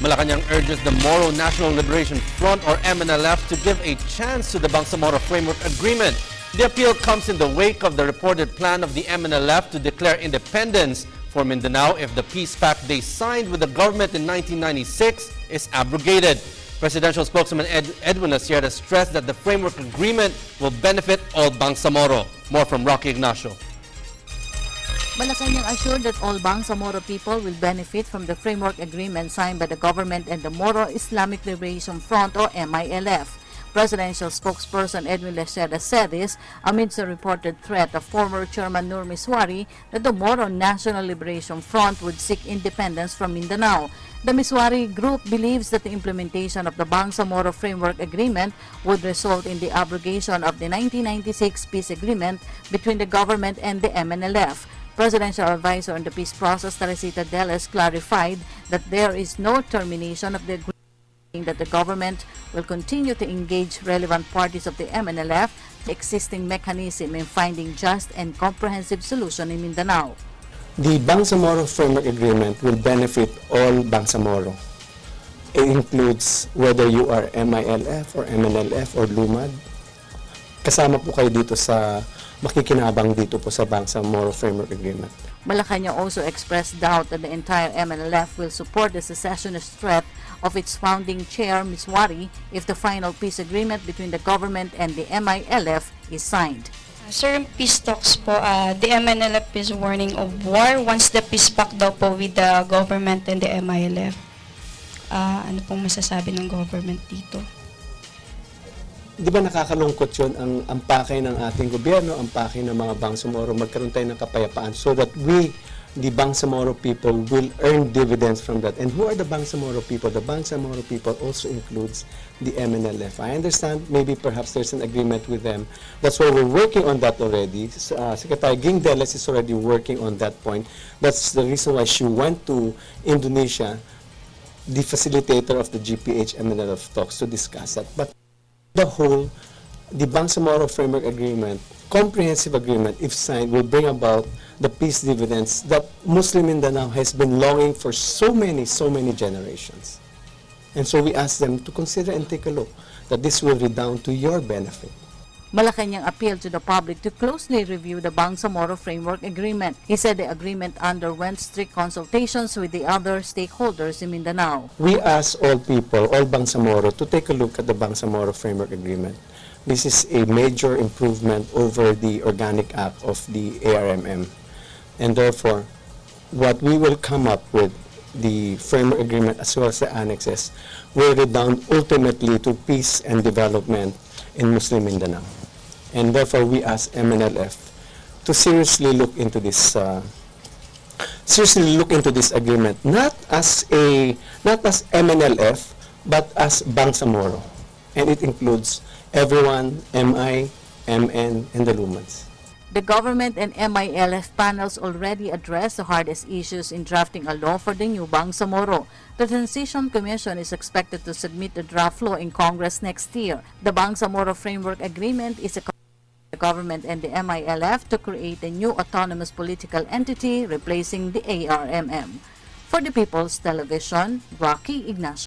Malacanang urges the Moro National Liberation Front or MNLF to give a chance to the Bangsamoro Framework Agreement. The appeal comes in the wake of the reported plan of the MNLF to declare independence for Mindanao if the peace pact they signed with the government in 1996 is abrogated. Presidential spokesman Edwin Sierra stressed that the framework agreement will benefit all Bangsamoro. More from Rocky Ignacio. Malacanang assured that all Bangsamoro people will benefit from the framework agreement signed by the government and the Moro Islamic Liberation Front or MILF. Presidential spokesperson Edwin Sierra said this amidst the reported threat of former Chairman Nur Miswari that the Moro National Liberation Front would seek independence from Mindanao. The Miswari group believes that the implementation of the Bangsamoro Framework Agreement would result in the abrogation of the 1996 peace agreement between the government and the MNLF. Presidential advisor on the peace process, Teresita Deles, clarified that there is no termination of the agreement, that the government will continue to engage relevant parties of the MNLF, the existing mechanism in finding just and comprehensive solution in Mindanao. The Bangsamoro Framework Agreement will benefit all Bangsamoro. It includes whether you are MILF or MNLF or LUMAD. Kasama po kayo dito sa makikinabang dito po sa Bangsamoro Framework Agreement. Malacanang also expressed doubt that the entire MNLF will support the secessionist threat of its founding chair, Miswari, if the final peace agreement between the government and the MILF is signed. Sir, in peace talks po, the MNLF is warning of war once the peace pact daw po with the government and the MILF. Ano pong masasabi ng government dito? Di ba nakakalungkot yun ang pakay ng ating gobyerno, ang pakay ng mga Bangsamoro, magkaroon tayo ng kapayapaan so that we, the Bangsamoro people, will earn dividends from that. And who are the Bangsamoro people? The Bangsamoro people also includes the MNLF. I understand maybe perhaps there's an agreement with them. That's why we're working on that already. Secretary Ging Deles is already working on that point. That's the reason why she went to Indonesia, the facilitator of the GPH MNLF talks, to discuss that. But the whole, the Bangsamoro Framework Agreement, comprehensive agreement, if signed, will bring about the peace dividends that Muslim Mindanao has been longing for so many generations. And so we ask them to consider and take a look that this will redound to your benefit. Malacanang appealed to the public to closely review the Bangsamoro Framework Agreement. He said the agreement underwent strict consultations with the other stakeholders in Mindanao. We ask all people, all Bangsamoro, to take a look at the Bangsamoro Framework Agreement. This is a major improvement over the Organic Act of the ARMM. And therefore, what we will come up with, the Framework Agreement as well as the annexes, will redound ultimately to peace and development in Muslim Mindanao. And therefore, we ask MNLF to seriously look into this agreement, not as MNLF, but as Bangsamoro, and it includes everyone, MI, MN, and the Lumads. The government and MILF panels already addressed the hardest issues in drafting a law for the new Bangsamoro. The Transition Commission is expected to submit the draft law in Congress next year. The Bangsamoro Framework Agreement is a the government and the MILF to create a new autonomous political entity replacing the ARMM. For the People's Television, Rocky Ignacio.